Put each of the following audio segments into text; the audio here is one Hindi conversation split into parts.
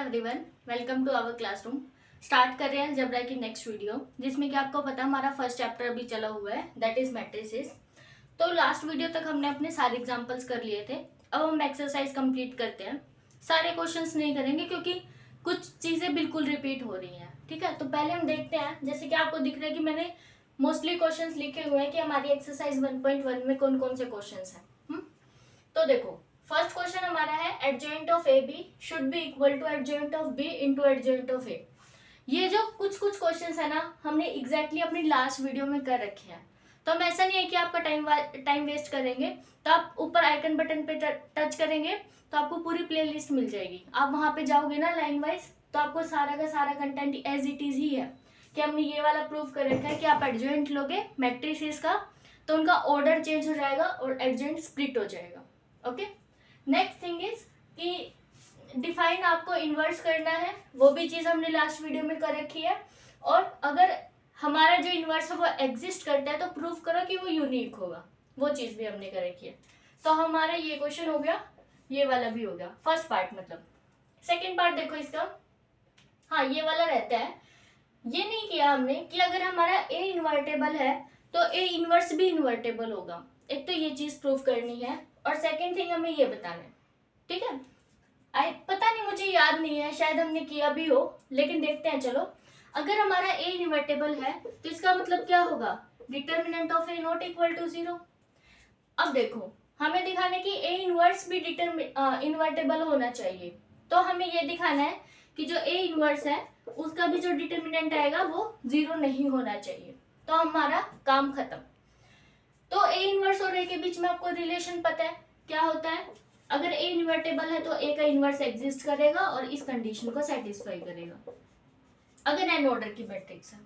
Everyone, welcome to our classroom. Start कर रहे हैं अलजेब्रा की नेक्स्ट वीडियो, जिसमें कि आपको पता है हमारा फर्स्ट चैप्टर अभी चला हुआ है, दैट इज मैट्रिसेस। तो लास्ट वीडियो तक हमने अपने सारे एग्जांपल्स कर लिए थे। अब हम एक्सरसाइज कंप्लीट करते हैं। सारे क्वेश्चंस नहीं करेंगे क्योंकि कुछ चीज़ें बिल्कुल रिपीट हो रही हैं, ठीक है। तो पहले हम देखते हैं, जैसे कि आपको दिख रहा है कि मैंने मोस्टली क्वेश्चंस लिखे हुए हैं कि हमारी एक्सरसाइज 1.1 में कौन कौन से क्वेश्चंस हैं। तो देखो, फर्स्ट क्वेश्चन हमारा है adjoint of A B should be equal to adjoint of B into adjoint of A. ये जो कुछ कुछ क्वेश्चंस है ना, हमने एग्जैक्टली अपनी लास्ट वीडियो में कर रखे हैं। तो हम ऐसा नहीं है कि आपका टाइम वेस्ट करेंगे। तो आप ऊपर आइकन बटन पे टच करेंगे तो आपको पूरी प्लेलिस्ट मिल जाएगी। आप वहां पे जाओगे ना लाइन वाइज, तो आपको सारा का सारा कंटेंट एज इट इज ही है कि हमने ये वाला प्रूव कर रखा है कि आप एडजॉइंट लोगे मैट्रिसेस का तो उनका ऑर्डर चेंज हो जाएगा और एडजॉइंट स्प्लिट हो जाएगा। ओके, नेक्स्ट थिंग इज कि डिफाइन आपको इन्वर्स करना है, वो भी चीज हमने लास्ट वीडियो में कर रखी है। और अगर हमारा जो इन्वर्स है वो एग्जिस्ट करता है तो प्रूफ करो कि वो यूनिक होगा, वो चीज भी हमने कर रखी है। तो हमारा ये क्वेश्चन हो गया, ये वाला भी हो गया, फर्स्ट पार्ट। मतलब सेकेंड पार्ट देखो इसका, हाँ ये वाला रहता है। ये नहीं किया हमने कि अगर हमारा ए इन्वर्टेबल है तो ए इन्वर्स भी इन्वर्टेबल होगा। एक तो ये चीज प्रूफ करनी है और सेकेंड थिंग हमें ये बताना है, ठीक है। पता नहीं, मुझे याद नहीं है, शायद हमने किया भी हो, लेकिन देखते हैं। चलो, अगर हमारा ए इन्वर्टेबल है तो इसका मतलब क्या होगा, determinant of A not equal to 0। अब देखो, हमें दिखाना है कि ए इनवर्स भी इन्वर्टेबल होना चाहिए। तो हमें ये दिखाना है कि जो ए इनवर्स है उसका भी जो डिटर्मिनेंट आएगा वो 0 नहीं होना चाहिए। तो हमारा काम खत्म। तो ए इनवर्स और ए के बीच में आपको रिलेशन पता है क्या होता है। अगर ए इन्वर्टेबल है तो ए का इनवर्स एग्जिस्ट करेगा और इस कंडीशन को सेटिस्फाई करेगा अगर एन ऑर्डर की मैट्रिक्स है।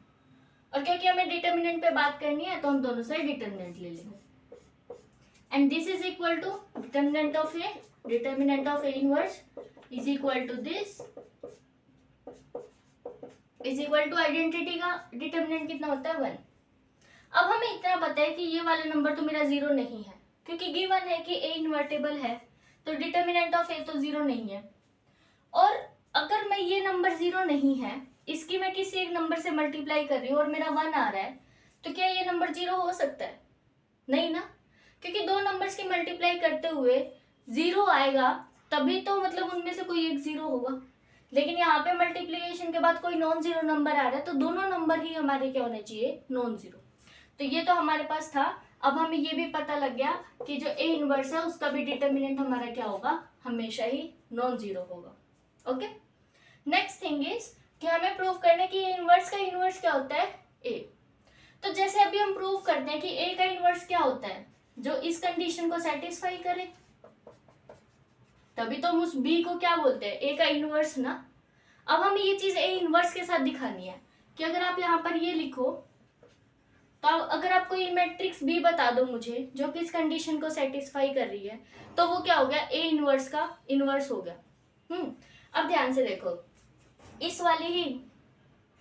और क्योंकि हमें डिटर्मिनेंट पे बात करनी है तो हम दोनों साइड डिटर्मिनेंट ले लेंगे। And this is equal to determinant of A inverse is equal to this is equal to identity का डिटर्मिनेंट कितना होता है 1। अब हमें इतना पता है कि ये वाला नंबर तो मेरा 0 नहीं है, क्योंकि गिवन है कि ए इन्वर्टेबल है तो डिटर्मिनेंट ऑफ ए तो 0 नहीं है। और अगर मैं ये नंबर 0 नहीं है, इसकी मैं किसी एक नंबर से मल्टीप्लाई कर रही हूँ और मेरा 1 आ रहा है, तो क्या ये नंबर 0 हो सकता है? नहीं ना, क्योंकि दो नंबर्स की मल्टीप्लाई करते हुए 0 आएगा तभी तो मतलब उनमें से कोई एक 0 होगा। लेकिन यहाँ पे मल्टीप्लीकेशन के बाद कोई नॉन जीरो नंबर आ रहा है तो दोनों नंबर ही हमारे क्या होने चाहिए, नॉन जीरो। तो ये तो हमारे पास था। अब हमें ये भी पता लग गया कि जो ए इनवर्स है उसका भी डिटर्मिनेंट हमारा क्या होगा, हमेशा ही नॉन जीरो होगा। ओके, नेक्स्ट थिंग इज कि हमें प्रूव करना है कि इनवर्स का इनवर्स क्या होता है, ए। तो जैसे अभी हम प्रूव करते हैं कि ए का इनवर्स क्या होता है, जो इस कंडीशन को सेटिस्फाई करे, तभी तो हम उस बी को क्या बोलते हैं, ए का इनवर्स ना। अब हमें ये चीज ए इनवर्स के साथ दिखानी है कि अगर आप यहाँ पर ये लिखो तो अगर आपको ये मैट्रिक्स बी बता दो मुझे जो कि इस कंडीशन को सेटिस्फाई कर रही है, तो वो क्या हो गया, ए इनवर्स का इनवर्स हो गया। अब ध्यान से देखो, इस वाली ही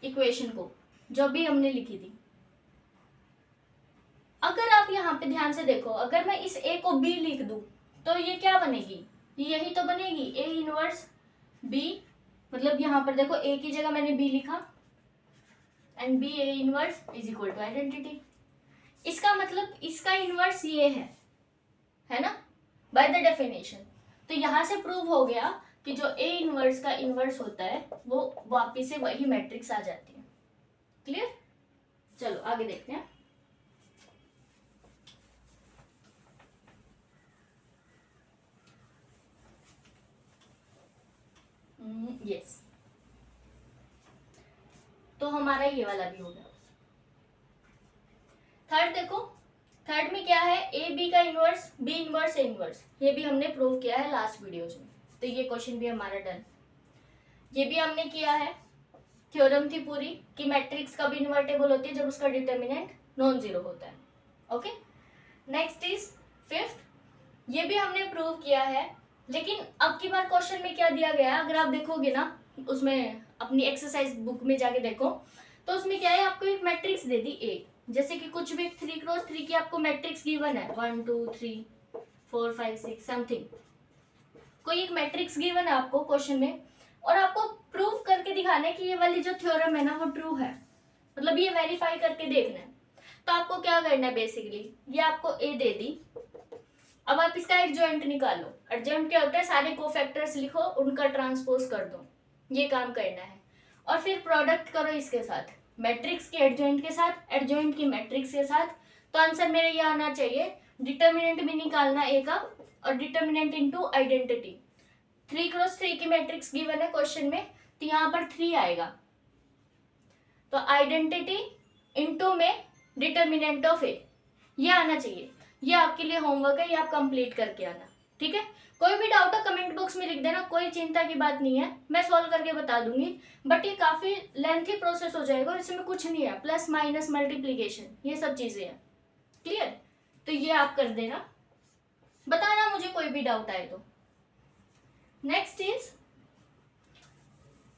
इक्वेशन को जो भी हमने लिखी थी, अगर आप यहाँ पे ध्यान से देखो, अगर मैं इस ए को बी लिख दूं तो ये क्या बनेगी, यही तो बनेगी ए इनवर्स बी। मतलब यहाँ पर देखो ए की जगह मैंने बी लिखा and B A inverse is equal to identity. इसका मतलब इसका इनवर्स ये है ना, बाय द डेफिनेशन। तो यहाँ से प्रूव हो गया कि जो ए इनवर्स का इनवर्स होता है वो वापिस से वही मैट्रिक्स आ जाती है। क्लियर? चलो आगे देखते हैं। यस, तो हमारा ये वाला भी हो गया। थर्ड देखो, थर्ड में क्या है, ए बी का inverse B inverse A inverse, ये भी हमने प्रूव किया है लास्ट वीडियोज में। तो ये क्वेश्चन भी हमारा डन। ये भी हमने किया है, थ्योरम थी पूरी कि मैट्रिक्स कब इन्वर्टेबल होती है, जब उसका डिटर्मिनेंट नॉन जीरो होता है। ओके, नेक्स्ट इज फिफ्थ, ये भी हमने प्रूव किया है। लेकिन अब की बार क्वेश्चन में क्या दिया गया है, अगर आप देखोगे ना उसमें अपनी एक्सरसाइज बुक में जाके देखो, तो उसमें क्या है, आपको एक मैट्रिक्स दे दी ए, जैसे कि कुछ भी 3x3 की आपको मैट्रिक्स गिवन है, 1 2 3 4 5 6 समथिंग, कोई एक मैट्रिक्स गिवन है आपको क्वेश्चन में। और आपको प्रूव करके दिखाना है कि ये वाली जो थ्योरम है ना वो ट्रू है, मतलब ये वेरीफाई करके देखना है। तो आपको क्या करना है, बेसिकली ये आपको ए दे दी, अब आप इसका एडजॉइंट निकालो। एडजॉइंट क्या होता है, सारे कोफैक्टर्स लिखो, उनका ट्रांसपोज कर दो, ये काम करना है। और फिर प्रोडक्ट करो इसके साथ, मैट्रिक्स के एडजॉइंट के साथ, एडजॉइंट की मैट्रिक्स के साथ। तो आंसर मेरा ये आना चाहिए, डिटर्मिनेंट भी निकालना ए का और डिटर्मिनेंट इनटू आइडेंटिटी। 3x3 की मैट्रिक्स गिवन है क्वेश्चन में, तो यहाँ पर 3 आएगा, तो आइडेंटिटी इनटू में डिटर्मिनेंट ऑफ ए, ये आना चाहिए। ये आपके लिए होमवर्क है, ये आप कंप्लीट करके आना, ठीक है। कोई भी डाउट है कमेंट बॉक्स में लिख देना, कोई चिंता की बात नहीं है, मैं सॉल्व करके बता दूंगी। बट ये काफी लेंथी प्रोसेस हो जाएगा, इसमें कुछ नहीं है, प्लस माइनस मल्टीप्लीकेशन ये सब चीजें हैं, क्लियर। तो ये आप कर देना, बताना मुझे कोई भी डाउट आए तो।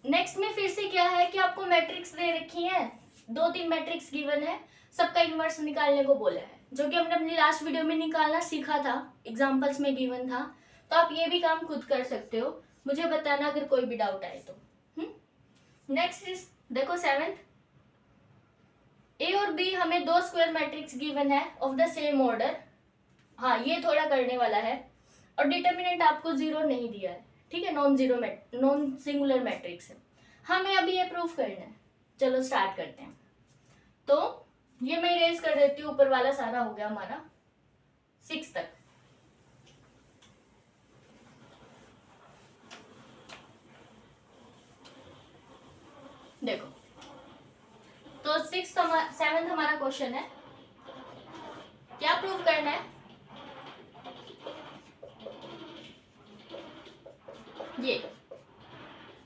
नेक्स्ट में फिर से क्या है कि आपको मैट्रिक्स दे रखी है, 2-3 मैट्रिक्स गिवन है, सबका इनवर्स निकालने को बोला है, जो कि हमने अपनी लास्ट वीडियो में निकालना सीखा था, एग्जांपल्स में गिवन था। तो आप ये भी काम खुद कर सकते हो, मुझे बताना अगर कोई भी डाउट आए तो। नेक्स्ट इज देखो 7th, ए और बी हमें 2 स्क्वायर मैट्रिक्स गिवन है ऑफ द सेम ऑर्डर। हाँ ये थोड़ा करने वाला है, और डिटर्मिनेंट आपको 0 नहीं दिया है, ठीक है, नॉन सिंगुलर मैट्रिक्स है, हमें अभी ये प्रूफ करना है। चलो स्टार्ट करते हैं। तो ये मैं इरेज कर देती हूँ, ऊपर वाला सारा हो गया हमारा 6 तक। देखो तो 7th हमारा क्वेश्चन है, क्या प्रूव करना है, ये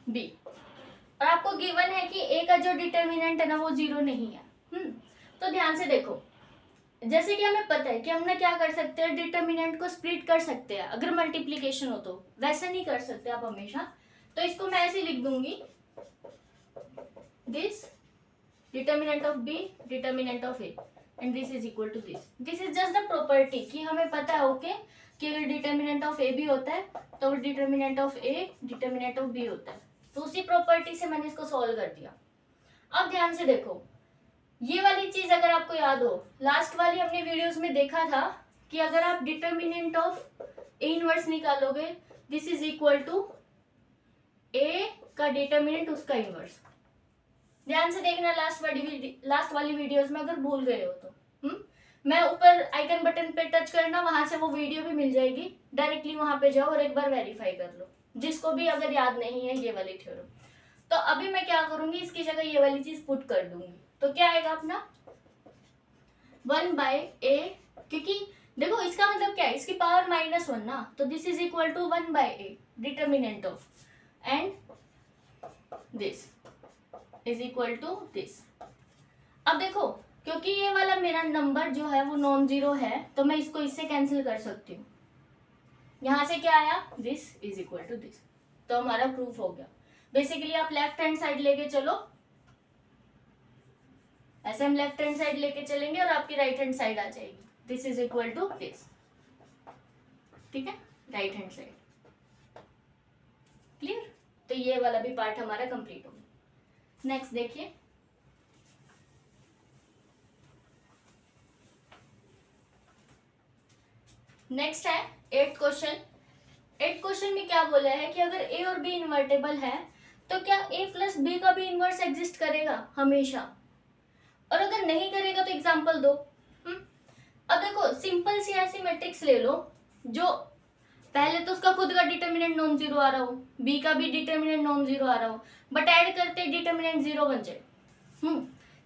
बी, और आपको गिवन है कि ए का जो डिटर्मिनेंट है ना वो 0 नहीं है। तो ध्यान से देखो, जैसे कि हमें पता है कि हम ना क्या कर सकते हैं, डिटर्मिनेंट को स्प्लिट कर सकते हैं अगर मल्टीप्लीकेशन हो, तो वैसे नहीं कर सकते आप हमेशा। तो इसको मैं ऐसे लिख दूंगी, this determinant of B determinant of A and this is equal to this. This is just the property कि हमें पता है ओके कि अगर डिटर्मिनेंट ऑफ ए भी होता है तो determinant of A determinant of B होता है। तो उसी प्रॉपर्टी से मैंने इसको सॉल्व कर दिया। अब ध्यान से देखो, ये वाली चीज अगर आपको याद हो, लास्ट वाली हमने वीडियोस में देखा था कि अगर आप डिटर्मिनेंट ऑफ ए इनवर्स निकालोगे, दिस इज इक्वल टू ए का डिटर्मिनेंट उसका इनवर्स। ध्यान से देखना लास्ट वाली वीडियोस में, अगर भूल गए हो तो मैं ऊपर आइकन बटन पे टच करना, वहां से वो वीडियो भी मिल जाएगी, डायरेक्टली वहां पे जाओ और एक बार वेरीफाई कर लो, जिसको भी अगर याद नहीं है ये वाली थ्योरम। तो अभी मैं क्या करूंगी, इसकी जगह ये वाली चीज पुट कर दूंगी, तो क्या आएगा अपना 1/a, क्योंकि देखो इसका मतलब क्या है, इसकी पावर -1 ना, तो this is equal to 1/a determinant of, and this is equal to this. अब देखो क्योंकि ये वाला मेरा नंबर जो है वो नॉन जीरो है, तो मैं इसको इससे कैंसिल कर सकती हूँ। यहां से क्या आया, this is equal to this, तो हमारा प्रूफ हो गया। बेसिकली आप लेफ्ट हैंड साइड लेके चलो, ऐसे हम लेफ्ट हैंड साइड लेके चलेंगे और आपकी राइट हैंड साइड आ जाएगी, this is equal to this, ठीक है, राइट हैंड साइड, क्लियर। तो ये वाला भी पार्ट हमारा कंप्लीट हो गया। नेक्स्ट देखिए, नेक्स्ट है 8th क्वेश्चन। 8th क्वेश्चन में क्या बोला है कि अगर ए और बी इन्वर्टेबल है तो क्या ए प्लस बी का भी इन्वर्स एग्जिस्ट करेगा हमेशा, और अगर नहीं करेगा तो एग्जांपल दो। अब देखो सिंपल सी ऐसी मैट्रिक्स ले लो जो पहले तो उसका खुद का डिटर्मिनेंट नॉन जीरो आ रहा हो, बी का भी डिटर्मिनेंट नॉन जीरो आ रहा हो, बट ऐड करते डिटर्मिनेंट 0 बन जाए।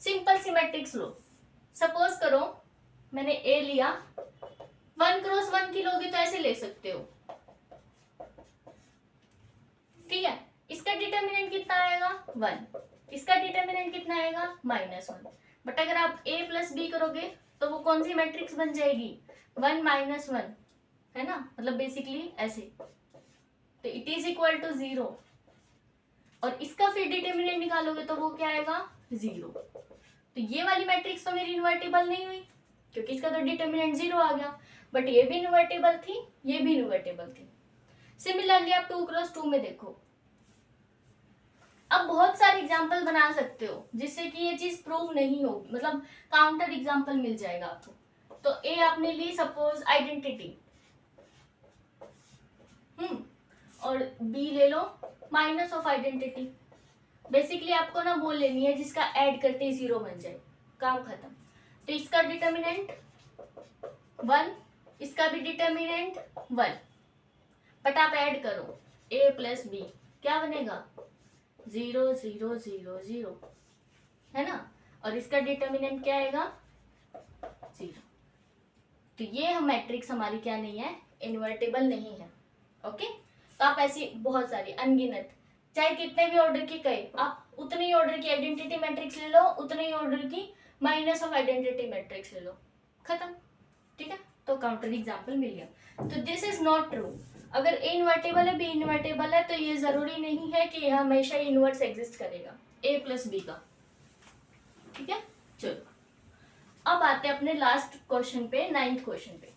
सिंपल सी मैट्रिक्स लो, सपोज करो मैंने ए लिया, 1x1 की लोगे तो ऐसे ले सकते हो, ठीक है। इसका डिटर्मिनेंट कितना आएगा 1, इसका डिटर्मिनेंट कितना आएगा -1, बट अगर आप a प्लस बी करोगे तो वो कौन सी मैट्रिक्स बन जाएगी 1 -1, है ना, मतलब बेसिकली ऐसे, तो इट इज इक्वल टू 0, और इसका फिर डिटर्मिनेंट निकालोगे तो वो क्या आएगा 0। तो ये वाली मैट्रिक्स तो मेरी इन्वर्टेबल नहीं हुई क्योंकि इसका तो डिटर्मिनेंट 0 आ गया, बट ये भी इन्वर्टेबल थी, ये भी इन्वर्टेबल थी। सिमिलरली आप 2x2 में देखो, अब बहुत सारे एग्जाम्पल बना सकते हो जिससे कि ये चीज प्रूव नहीं हो, मतलब काउंटर एग्जाम्पल मिल जाएगा आपको। तो ए आपने ली सपोज आइडेंटिटी, और बी ले लो माइनस ऑफ आइडेंटिटी। बेसिकली आपको ना वो लेनी है जिसका ऐड करते ही 0 बन जाए, काम खत्म। तो इसका डिटर्मिनेंट 1, इसका भी डिटर्मिनेंट 1, बट आप ऐड करो a प्लस बी, क्या बनेगा 0 0 0 0, है ना। और इसका डिटर्मिनेंट क्या आएगा 0। तो ये हम मैट्रिक्स हमारी क्या नहीं है, इन्वर्टेबल नहीं है। ओके, तो आप ऐसी बहुत सारी अनगिनत, चाहे कितने भी ऑर्डर की कहे, आप उतने ही ऑर्डर की आइडेंटिटी मैट्रिक्स ले लो, उतने ही ऑर्डर की माइनस ऑफ आइडेंटिटी मैट्रिक्स ले लो, खत्म। ठीक है, तो काउंटर एग्जांपल मिल गया। तो दिस इज नॉट ट्रू। अगर ए इन्वर्टेबल है, बी इन्वर्टेबल है, तो ये जरूरी नहीं है कि हमेशा इनवर्स एग्जिस्ट करेगा ए प्लस बी का। ठीक है, चलो अब आते हैं अपने लास्ट क्वेश्चन पे, 9th क्वेश्चन पे।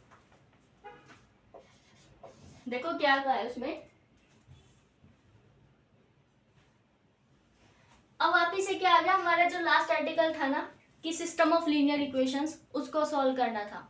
देखो क्या कहा है उसमें। अब वापिस से क्या आ गया, हमारा जो लास्ट आर्टिकल था ना कि सिस्टम ऑफ लीनियर इक्वेशंस, उसको सॉल्व करना था।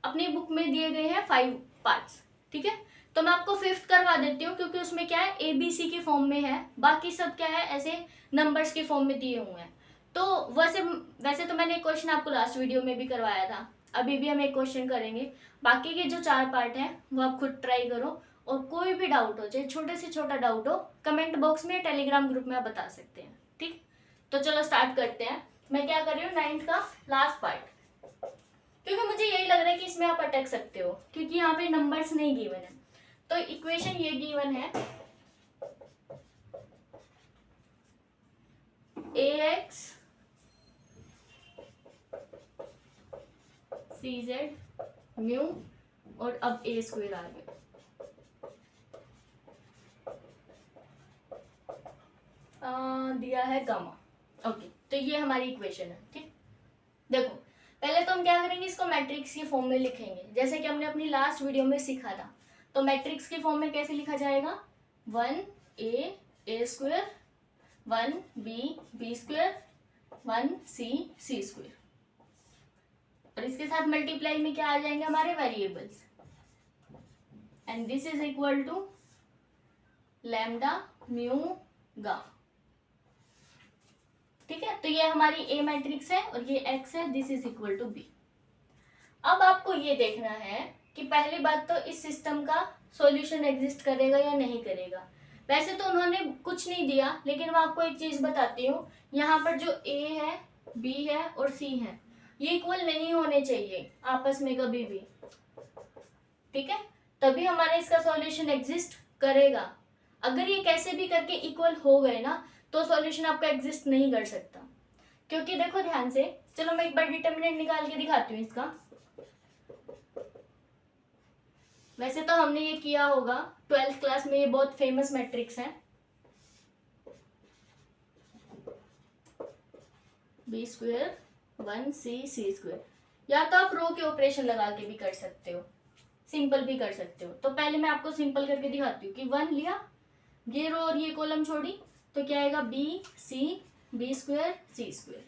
अपनी बुक में दिए गए हैं 5 पार्ट्स। ठीक है, तो मैं आपको 5th करवा देती हूँ क्योंकि उसमें क्या है ABC की फॉर्म में है, बाकी सब क्या है ऐसे नंबर्स की फॉर्म में दिए हुए हैं। तो वैसे तो मैंने एक क्वेश्चन आपको लास्ट वीडियो में भी करवाया था, अभी भी हम एक क्वेश्चन करेंगे। बाकी के जो 4 पार्ट हैं वो आप खुद ट्राई करो, और कोई भी डाउट हो, चाहे छोटे से छोटा डाउट हो, कमेंट बॉक्स में टेलीग्राम ग्रुप में आप बता सकते हैं। ठीक, तो चलो स्टार्ट करते हैं। मैं क्या कर रही हूँ, 9th का लास्ट पार्ट, क्योंकि मुझे यही लग रहा है कि इसमें आप अटक सकते हो क्योंकि यहाँ पे नंबर्स नहीं गिवन है। तो इक्वेशन ये गिवन है ax cz म्यू, और अब a स्क्वायर आ गया। दिया है गामा। ओके, तो ये हमारी इक्वेशन है। ठीक, देखो पहले तो हम क्या करेंगे, इसको मैट्रिक्स की फॉर्म में लिखेंगे, जैसे कि हमने अपनी लास्ट वीडियो में सीखा था। तो मैट्रिक्स की फॉर्म में कैसे लिखा जाएगा, 1a square, 1b square, 1c square, और इसके साथ मल्टीप्लाई में क्या आ जाएंगे हमारे variables, and this is equal to lambda mu गा। ठीक है, तो ये हमारी ए मैट्रिक्स है और ये एक्स है, this is equal to B. अब आपको ये देखना है कि पहली बात तो इस सिस्टम का सॉल्यूशन एग्जिस्ट करेगा या नहीं करेगा। वैसे तो उन्होंने कुछ नहीं दिया, लेकिन मैं आपको एक चीज बताती हूँ, यहाँ पर जो ए है, बी है और सी है, ये इक्वल नहीं होने चाहिए आपस में कभी भी। ठीक है, तभी हमारा इसका सॉल्यूशन एग्जिस्ट करेगा। अगर ये कैसे भी करके इक्वल हो गए ना, तो सॉल्यूशन आपका एग्जिस्ट नहीं कर सकता। क्योंकि देखो ध्यान से, चलो मैं एक बार डिटर्मिनेंट निकाल के दिखाती हूँ इसका। वैसे तो हमने ये किया होगा 12th क्लास में, ये बहुत फेमस मैट्रिक्स है, B square 1c c square. या तो आप रो के ऑपरेशन लगा के भी कर सकते हो, सिंपल भी कर सकते हो। तो पहले मैं आपको सिंपल करके दिखाती हूँ कि 1 लिया, ये रो और ये कॉलम छोड़ी, तो क्या आएगा b square c square,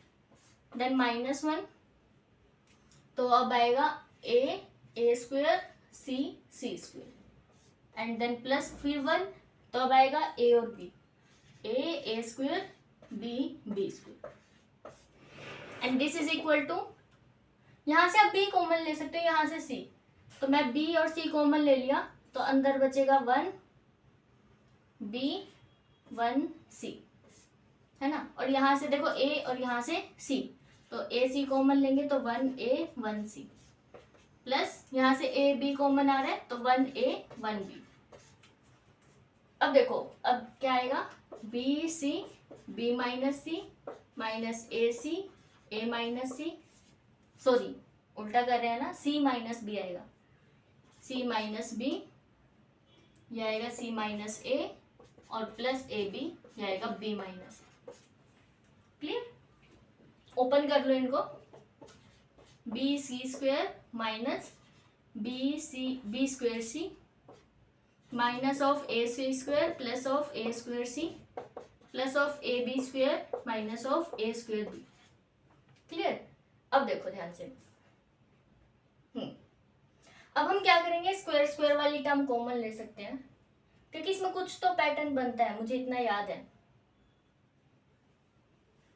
then -1, तो अब आएगा a square c square, and then plus फिर 1, तो अब आएगा a और b, a square b square, and this is equal to, यहाँ से आप b कॉमन ले सकते हो, यहाँ से c, तो मैं b और c कॉमन ले लिया, तो अंदर बचेगा 1b 1c, है ना। और यहाँ से देखो a और यहाँ से c, तो a c कॉमन लेंगे तो 1a 1c, प्लस यहाँ से a b कॉमन आ रहा है तो 1a 1b। अब देखो अब क्या आएगा, b c b minus C minus A C a minus C, sorry उल्टा कर रहे हैं ना, c माइनस बी आएगा, c माइनस बी, यह आएगा c माइनस ए, और प्लस ए बी, यह आएगा b माइनस। क्लियर, ओपन कर लो इनको, B C square minus B square C minus of A C square plus of A square C, plus of A B square minus of A square B. Clear? अब देखो ध्यान से, अब हम क्या करेंगे, स्क्वायर स्क्वायर वाली टर्म कॉमन ले सकते हैं क्योंकि इसमें कुछ तो पैटर्न बनता है, मुझे इतना याद है।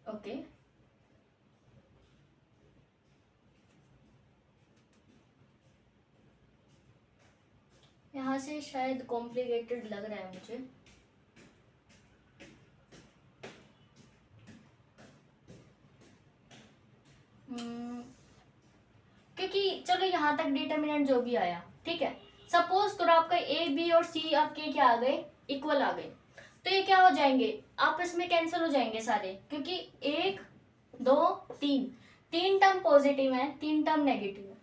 ओके, यहाँ से शायद कॉम्प्लिकेटेड लग रहा है मुझे। क्योंकि चलो यहाँ तक डिटर्मिनेंट जो भी आया ठीक है, सपोज करो आपका ए बी और सी आपके क्या आ गए, इक्वल आ गए, तो ये क्या हो जाएंगे, आपस में कैंसिल हो जाएंगे सारे, क्योंकि एक दो तीन, तीन टर्म पॉजिटिव है, तीन टर्म नेगेटिव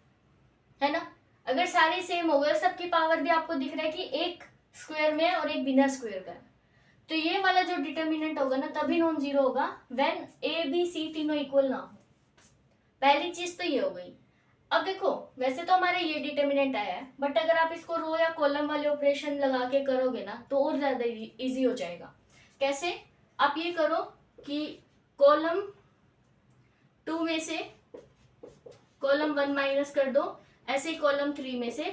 है ना। अगर सारे सेम हो गए, सबकी पावर भी आपको दिख रहा है कि एक स्क्वायर में है और एक बिना स्क्वायर का है, तो ये वाला जो डिटर्मिनेंट होगा ना तभी नॉन जीरो होगा व्हेन ए बी सी तीनों इक्वल ना हो। पहली चीज तो ये हो गई। अब देखो वैसे तो हमारे ये डिटर्मिनेंट आया है, बट अगर आप इसको रो या कॉलम वाले ऑपरेशन लगा के करोगे ना तो और ज्यादा इजी हो जाएगा। कैसे? आप ये करो कि कॉलम 2 में से कॉलम 1 माइनस कर दो, ऐसे ही कॉलम 3 में से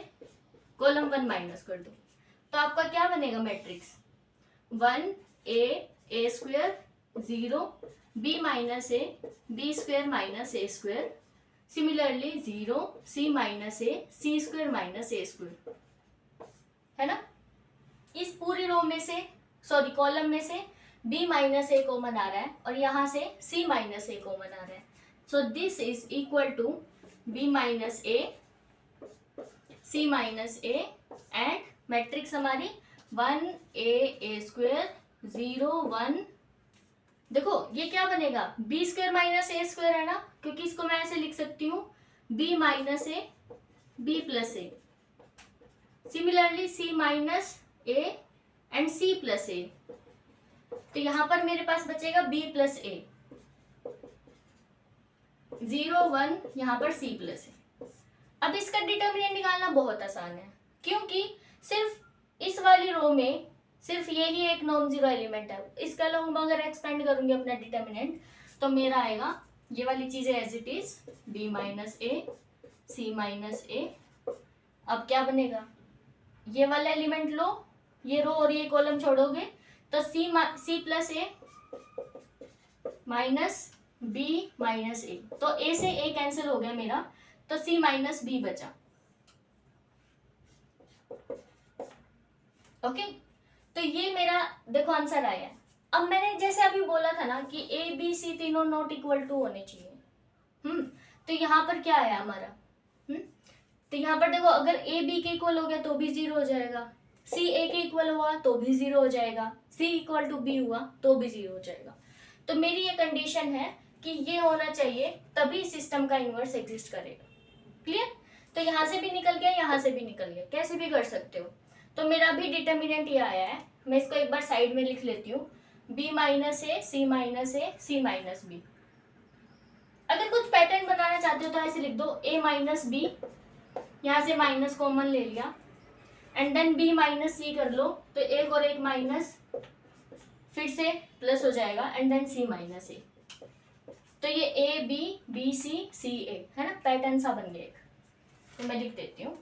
कॉलम 1 माइनस कर दो, तो आपका क्या बनेगा matrix, 1 A square 0 B minus A B square minus A square, similarly 0 C minus A C square minus A square, है ना। इस पूरी रो में से सॉरी कॉलम में से b माइनस ए कॉमन आ रहा है और यहाँ से c माइनस ए कॉमन आ रहा है, so this is equal to b minus A c minus A and matrix हमारी 1 ए स्क्वायर 0 1। देखो ये क्या बनेगा, B square minus A square है ना, क्योंकि इसको मैं ऐसे लिख सकती हूँ B minus A B plus A, similarly C minus A and C plus A, तो यहां पर मेरे पास बचेगा बी प्लस ए 0 1, यहां पर सी प्लस ए। अब इसका डिटर्मिनेंट निकालना बहुत आसान है, क्योंकि सिर्फ इस वाली रो में सिर्फ ये ही एक नॉन जीरो एलिमेंट है। इसके अलावा अगर एक्सपेंड करूंगी अपना डिटर्मिनेंट तो मेरा आएगा ये वाली चीजें as it is B minus A C minus A. अब क्या बनेगा, ये वाला एलिमेंट लो, ये रो और ये कॉलम छोड़ोगे तो सी plus A minus B minus ए, तो ए से ए कैंसिल हो गया मेरा, तो सी माइनस बी बचा। ओके, तो ये मेरा देखो आंसर आया है। अब मैंने जैसे अभी बोला था ना कि ए बी सी तीनों नॉट इक्वल टू होने चाहिए, तो यहाँ पर क्या आया हमारा, तो यहाँ पर देखो अगर ए बी के इक्वल हो गया तो भी जीरो हो जाएगा, सी ए के इक्वल हुआ तो भी जीरो हो जाएगा, सी इक्वल टू बी हुआ तो भी जीरो हो जाएगा। तो मेरी ये कंडीशन है कि ये होना चाहिए तभी सिस्टम का इनवर्स एग्जिस्ट करेगा। क्लियर? तो यहाँ से भी निकल गया, यहाँ से भी निकल गया, कैसे भी कर सकते हो। तो मेरा भी डिटर्मिनेंट ये आया है, मैं इसको एक बार साइड में लिख लेती हूँ, B minus A C minus A C minus B. अगर कुछ पैटर्न बनाना चाहते हो तो ऐसे लिख दो ए माइनस बी, यहाँ से माइनस कॉमन ले लिया, एंड देन बी माइनस सी कर लो, तो एक और एक माइनस फिर से प्लस हो जाएगा, एंड देन सी माइनस ए। तो ये ए बी बी सी सी ए है ना, पैटर्न सा बन गया एक। तो मैं लिख देती हूँ,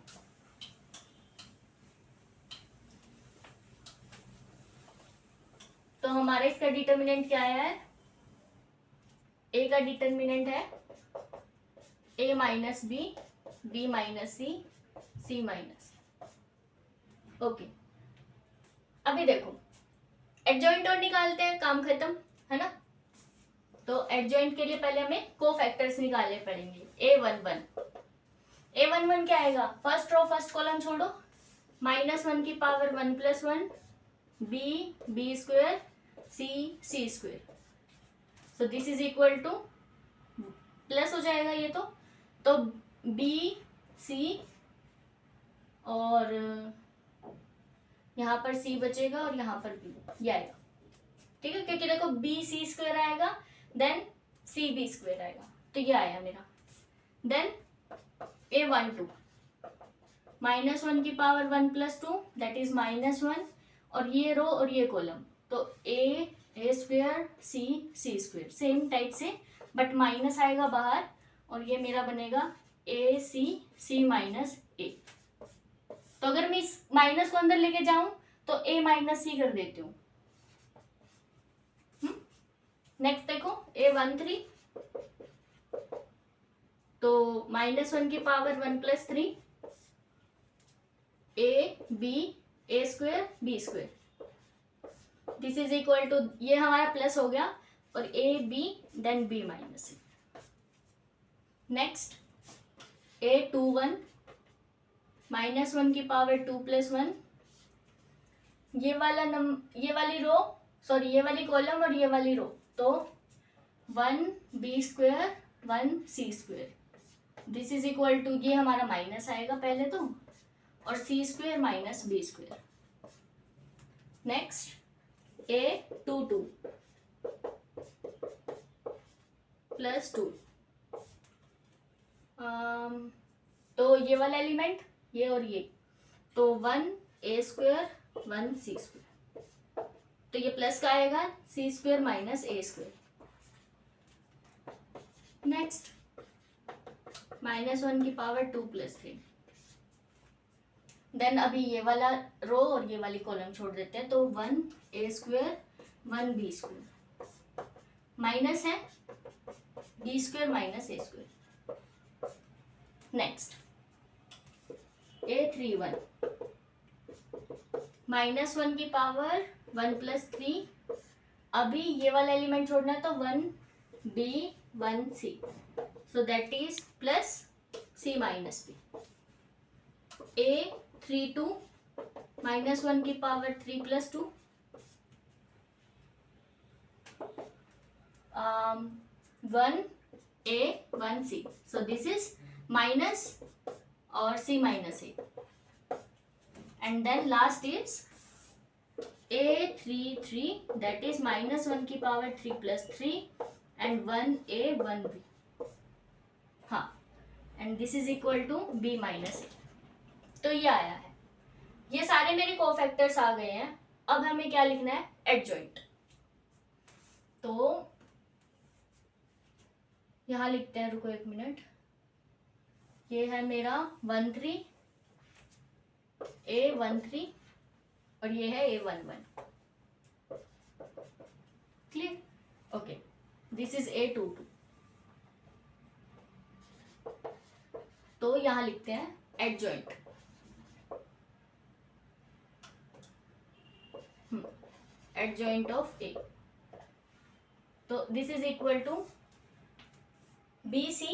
तो हमारा इसका डिटर्मिनेंट क्या आया है, ए का डिटर्मिनेंट है ए minus B minus C minus. Okay, अभी देखो एडजॉइंट और निकालते हैं, काम खत्म है ना। तो एडजॉइंट के लिए पहले हमें कोफैक्टर्स निकालने पड़ेंगे। A11 क्या आएगा, फर्स्ट रो फर्स्ट कॉलम छोड़ो, -1 की power 1 + 1 B square C square, so this is equal to plus हो जाएगा ये, तो बी सी और यहाँ पर सी बचेगा और यहाँ पर बी, ये आएगा। ठीक है, क्योंकि देखो बी सी स्क्वायर आएगा देन सी बी स्क्वायर आएगा, तो ये आया मेरा। देन A12 -1 की पावर 1 + 2 दैट इज -1, और ये रो और ये कॉलम, तो A A square C square, same type से, बट माइनस आएगा बाहर और ये मेरा बनेगा ए सी माइनस ए। तो अगर मैं इस माइनस को अंदर लेके जाऊं तो ए माइनस सी कर देती हूँ। नेक्स्ट देखो A13, तो -1 की power 1 + 3 A B A square B square, this is equal to, ये हमारा प्लस हो गया और A B then B minus A. Next A21 -1 की पावर 2 + 1, ये वाली रो, सॉरी ये वाली कॉलम और ये वाली रो, तो 1b square 1c square, this is equal to, ये हमारा माइनस आएगा पहले तो, और c square minus b square. Next A22 + 2, तो ये वाला एलिमेंट, ये और ये, तो 1a स्क्वेयर 1c स्क्वेयर, तो ये प्लस का आएगा c square minus a square. Next -1 की पावर 2 + 3, देन अभी ये वाला रो और ये वाली कॉलम छोड़ देते हैं, तो 1a square 1b square, minus है b square minus a square. Next A31 -1 की पावर 1 + 3, अभी ये वाला एलिमेंट छोड़ना है, तो 1b 1c, so that is plus c minus b। A32 -1 की power 3 + 2, 1a 1c, so this is minus or c minus a, and then last is A33, that is -1 की पावर 3 + 3 and 1a 1b, हाँ, and this is equal to b minus a। तो ये आया है, ये सारे मेरे कोफैक्टर्स आ गए हैं। अब हमें क्या लिखना है, एडजॉइंट। तो यहां लिखते हैं, रुको 1 मिनट, ये है मेरा 13 A13 और ये है A11, clear, okay, this is A22। तो यहां लिखते हैं एडजॉइंट, एडजॉइंट ऑफ A, तो this is equal to BC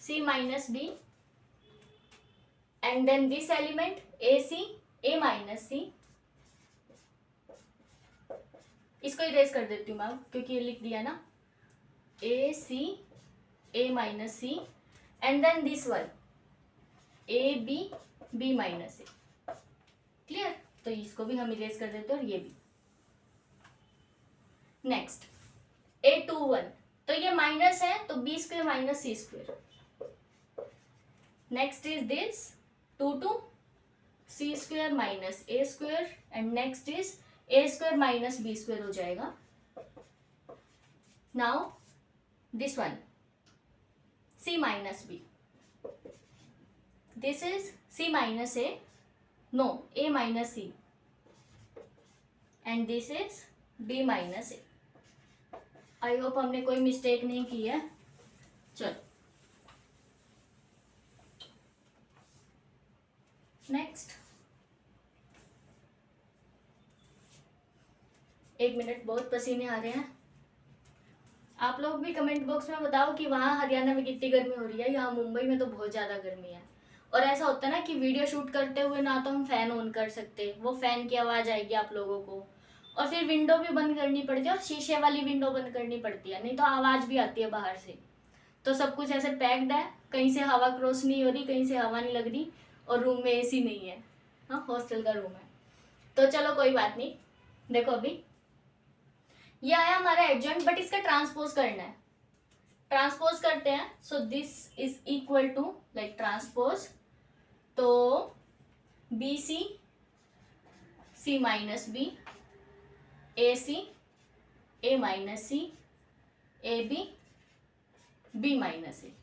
C minus B, and then this element AC A minus C, इसको इरेज कर देती हूँ मैं क्योंकि ये लिख दिया ना, AC A minus C, and then this one AB B minus A, clear, तो इसको भी हम इरेज कर देते हैं और ये भी। नेक्स्ट A21, तो ये माइनस है तो b square minus c square. Next is this 2 c square minus a square, and next is a square minus b square हो जाएगा। Now this one c minus b, this is c minus a, no a minus c, and this is b minus a। I hope हमने कोई मिस्टेक नहीं की है। चलो नेक्स्ट, 1 मिनट, बहुत पसीने आ रहे हैं। आप लोग भी कमेंट बॉक्स में बताओ कि वहाँ हरियाणा में कितनी गर्मी हो रही है। यहाँ मुंबई में तो बहुत ज़्यादा गर्मी है। और ऐसा होता है ना कि वीडियो शूट करते हुए ना तो हम फ़ैन ऑन कर सकते, वो फ़ैन की आवाज़ आएगी आप लोगों को, और फिर विंडो भी बंद करनी पड़ती है, और शीशे वाली विंडो बंद करनी पड़ती है, नहीं तो आवाज़ भी आती है बाहर से। तो सब कुछ ऐसे पैक्ड है, कहीं से हवा क्रॉस नहीं हो रही, कहीं से हवा नहीं लग रही, और रूम में AC नहीं है, हाँ हॉस्टल का रूम है। तो चलो कोई बात नहीं, देखो अभी ये आया हमारा एडजॉइंट, बट इसका ट्रांसपोज करना है। ट्रांसपोज करते हैं, so this is equal to like transpose, तो BC C minus B A C, A minus C, A B, B minus A.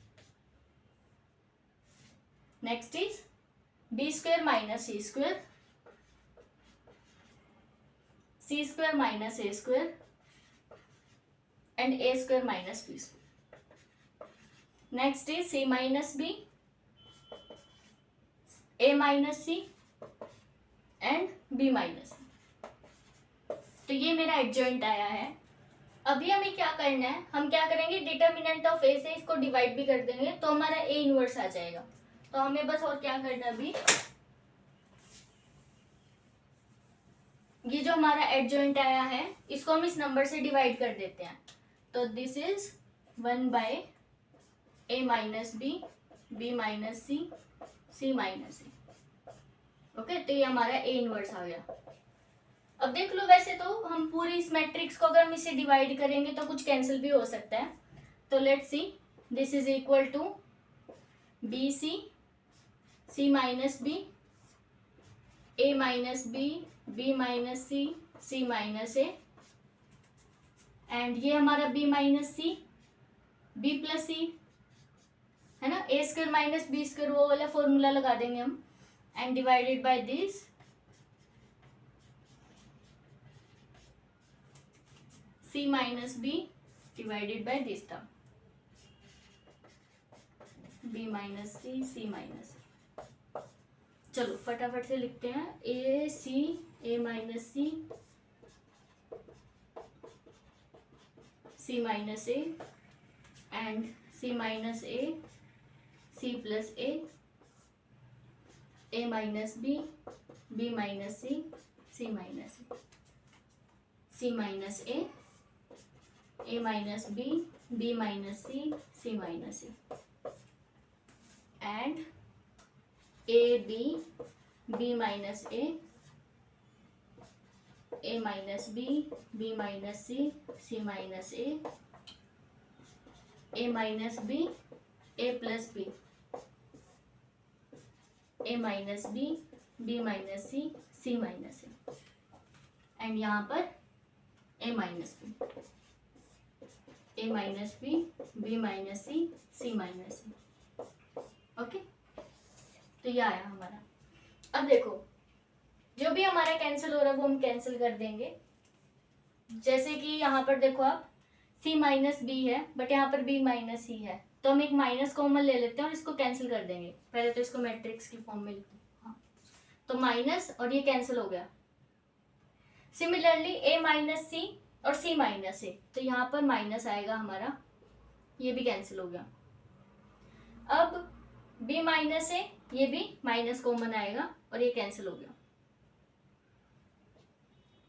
Next is B square minus C square, C square minus A square and A square minus B square. Next is C minus B, A minus C and B minus C. तो ये मेरा एडजॉइंट आया है. अभी हमें क्या करना है, हम क्या करेंगे, डिटर्मिनेंट ऑफ ए से इसको डिवाइड भी कर देंगे तो हमारा ए इनवर्स आ जाएगा. तो हमें बस और क्या करना है, अभी ये जो हमारा एडजॉइंट आया है इसको हम इस नंबर से डिवाइड कर देते हैं. तो this is 1 by A minus B, B minus C, C minus A. Okay, तो ये हमारा ए इनवर्स आ गया. अब देख लो, वैसे तो हम पूरी इस मैट्रिक्स को अगर हम इसे डिवाइड करेंगे तो कुछ कैंसिल भी हो सकता है. तो let's see, this is equal to B C, C minus B, A minus B, B minus C, C minus A and ये हमारा B minus C, B plus C है ना, A square minus B square वो वाला फॉर्मूला लगा देंगे हम and divided by this C minus B divided by this term B minus C, C minus. चलो फटाफट से लिखते हैं. A C, A minus C, C minus A and C minus A, C plus A minus B, B minus C, C minus A, C minus A minus B, B minus C, C minus A and A B, B minus A minus B, B minus C, C minus A minus B, A plus B, A minus B, B minus C, C minus A and यहाँ पर A minus B, A minus B, B minus C, C minus A. Okay, तो ये आया हमारा. अब देखो, जो भी हमारा कैंसिल हो रहा है वो हम कैंसिल कर देंगे. जैसे कि यहाँ पर देखो आप, c माइनस बी है बट यहाँ पर b माइनस सी है, तो हम एक माइनस कॉमन ले लेते हैं और इसको कैंसिल कर देंगे. पहले तो इसको मैट्रिक्स की फॉर्म में लिखते हैं. हाँ, तो माइनस और ये कैंसिल हो गया. सिमिलरली a माइनस सी और c माइनस ए, तो यहाँ पर माइनस आएगा हमारा, ये भी कैंसिल हो गया. अब b माइनस ए, ये भी माइनस कॉमन आएगा और ये कैंसिल हो गया.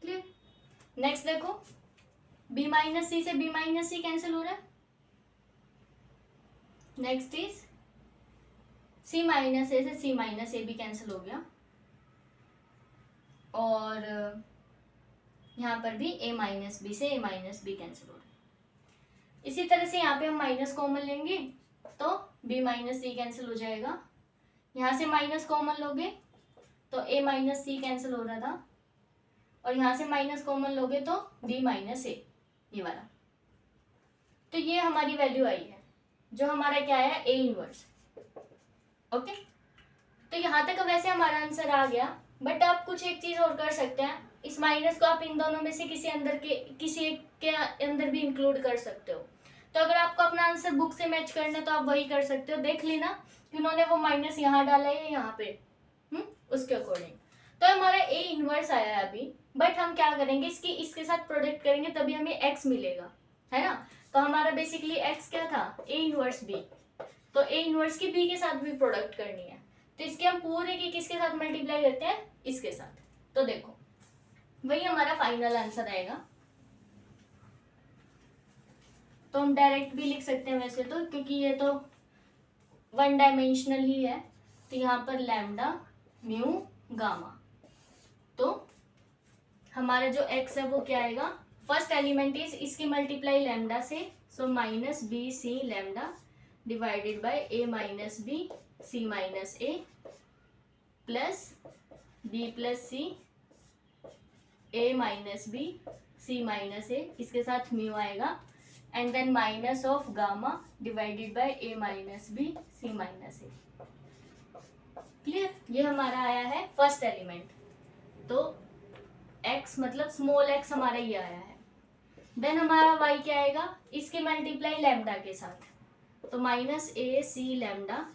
क्लियर. नेक्स्ट देखो, b माइनस सी से b माइनस सी कैंसिल हो रहा है. नेक्स्ट इज c माइनस ए से c माइनस ए भी कैंसिल हो गया और यहाँ पर भी a माइनस बी से a माइनस बी कैंसिल हो रहा है. इसी तरह से यहाँ पे हम माइनस कॉमन लेंगे तो b माइनस सी कैंसिल हो जाएगा. यहाँ से माइनस कॉमन लोगे तो a माइनस सी कैंसिल हो रहा था और यहाँ से माइनस कॉमन लोगे तो b माइनस ए, ये वाला. तो ये हमारी वैल्यू आई है जो हमारा क्या है, a इनवर्स. ओके, तो यहाँ तक वैसे हमारा आंसर आ गया. बट आप कुछ एक चीज और कर सकते हैं, इस माइनस को आप इन दोनों में से किसी एक के अंदर भी इंक्लूड कर सकते हो. तो अगर आपको अपना आंसर बुक से मैच करना है तो आप वही कर सकते हो. देख लेना कि उन्होंने वो माइनस यहाँ डाला है यहाँ पे, उसके अकॉर्डिंग. तो हमारा ए इनवर्स आया है अभी. बट हम क्या करेंगे, इसके साथ प्रोडक्ट करेंगे तभी हमें एक्स मिलेगा, है ना. तो हमारा बेसिकली एक्स क्या था, ए इनवर्स बी. तो ए इनवर्स की बी के साथ भी प्रोडक्ट करनी है. तो इसके हम पूरे की किसके साथ मल्टीप्लाई करते हैं, इसके साथ. तो देखो वही हमारा फाइनल आंसर आएगा. तो हम डायरेक्ट भी लिख सकते हैं वैसे तो, क्योंकि ये तो वन डायमेंशनल ही है. तो यहाँ पर लैम्डा म्यू गामा. तो हमारा जो x है वो क्या आएगा, फर्स्ट एलिमेंट इज इसकी मल्टीप्लाई लैम्डा से, so minus B C lambda divided by A minus B C minus A plus B plus C A minus B C minus A, इसके साथ म्यू आएगा, and then minus of gamma divided by A minus B C minus A. Clear? ये हमारा आया है फर्स्ट एलिमेंट। तो x मतलब स्मॉल x हमारा ये आया है। देन हमारा y क्या आएगा, इसके मल्टीप्लाई लैम्डा के साथ, तो minus A C lambda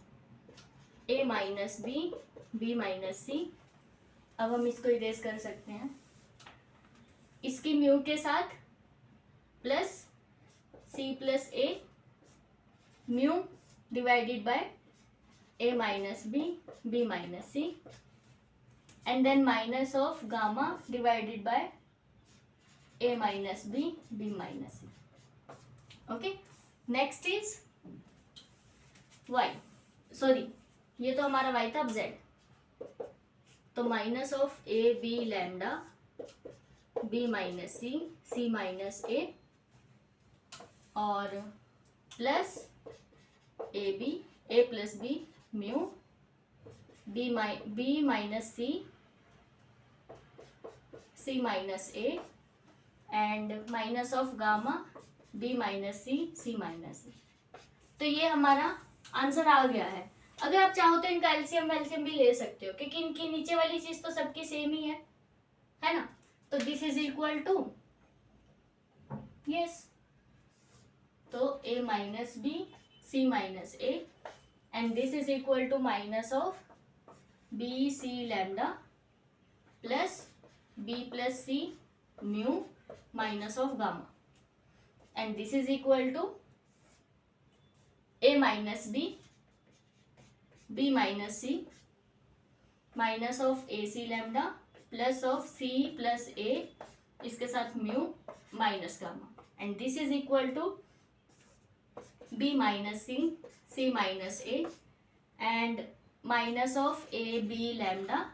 A minus B B minus सी। अब हम इसको इरेज कर सकते हैं, इसकी म्यू के साथ plus C plus A mu divided by A minus B minus C, and then minus of gamma divided by A minus B minus C. Okay, next is Y, sorry ये तो हमारा y था, अब z, तो minus of A B lambda B minus C minus A, और plus A plus B mu B minus C minus A, and minus of gamma B minus C minus ए। तो ये हमारा आंसर आ गया है। अगर आप चाहो तो इनका एलसीएम वेलसीएम भी ले सकते हो, क्योंकि इनकी नीचे वाली चीज तो सबकी सेम ही है ना। तो this is equal to yes, तो A minus B C minus A, and this is equal to minus of B C lambda plus B plus C mu minus of gamma, and this is equal to A minus B minus C minus of A C lambda plus of C plus A, इसके साथ mu minus gamma, and this is equal to B minus C minus A, and minus of A B lambda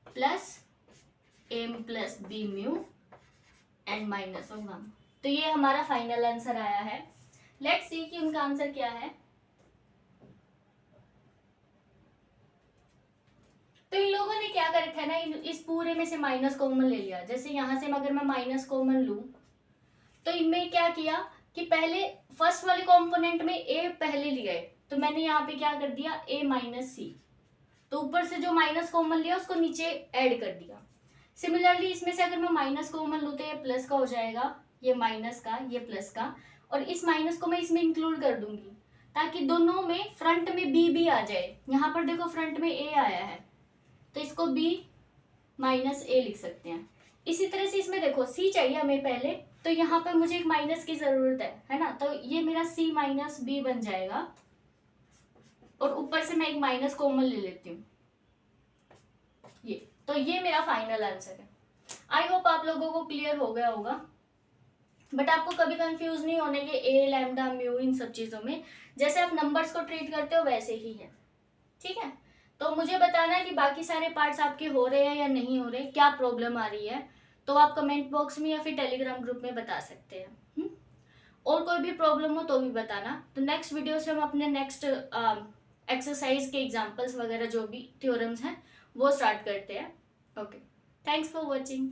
plus M plus B mu and minus of gamma. तो ये हमारा फाइनल आंसर आया है। लेट्स सी कि उनका आंसर क्या है। तो इन लोगों ने क्या कर रखा है ना, इस पूरे में से माइनस कॉमन ले लिया। जैसे यहां से अगर मैं माइनस कॉमन लूं, तो इनमें क्या किया कि पहले फर्स्ट वाले कंपोनेंट में ए पहले लिए, तो मैंने यहाँ पे क्या कर दिया ए माइनस सी, तो ऊपर से जो माइनस कॉमन लिया उसको नीचे ऐड कर दिया। सिमिलरली इसमें से अगर मैं माइनस कॉमन लूँ तो ये प्लस का हो जाएगा, ये माइनस का, ये प्लस का, और इस माइनस को मैं इसमें इंक्लूड कर दूंगी ताकि दोनों में फ्रंट में बी आ जाए। यहाँ पर देखो फ्रंट में ए आया है, तो इसको बी माइनस ए लिख सकते हैं। इसी तरह से इसमें देखो सी चाहिए हमें पहले, तो यहाँ पर मुझे एक माइनस की जरूरत है ना, तो ये मेरा सी माइनस बी बन जाएगा, और ऊपर से मैं एक माइनस कॉमन ले लेती हूँ ये। तो ये मेरा फाइनल आंसर है। आई होप आप लोगों को क्लियर हो गया होगा, बट आपको कभी कंफ्यूज नहीं होने के ए लैम्डा म्यू इन सब चीजों में, जैसे आप नंबर्स को ट्रीट करते हो वैसे ही है, ठीक है। तो मुझे बताना है कि बाकी सारे पार्ट्स आपके हो रहे हैं या नहीं हो रहे, क्या प्रॉब्लम आ रही है, तो आप कमेंट बॉक्स में या फिर टेलीग्राम ग्रुप में बता सकते हैं। और कोई भी प्रॉब्लम हो तो भी बताना। तो नेक्स्ट वीडियो से हम अपने नेक्स्ट एक्सरसाइज के एग्जाम्पल्स वगैरह जो भी थ्योरम्स हैं वो स्टार्ट करते हैं। Okay, thanks for watching.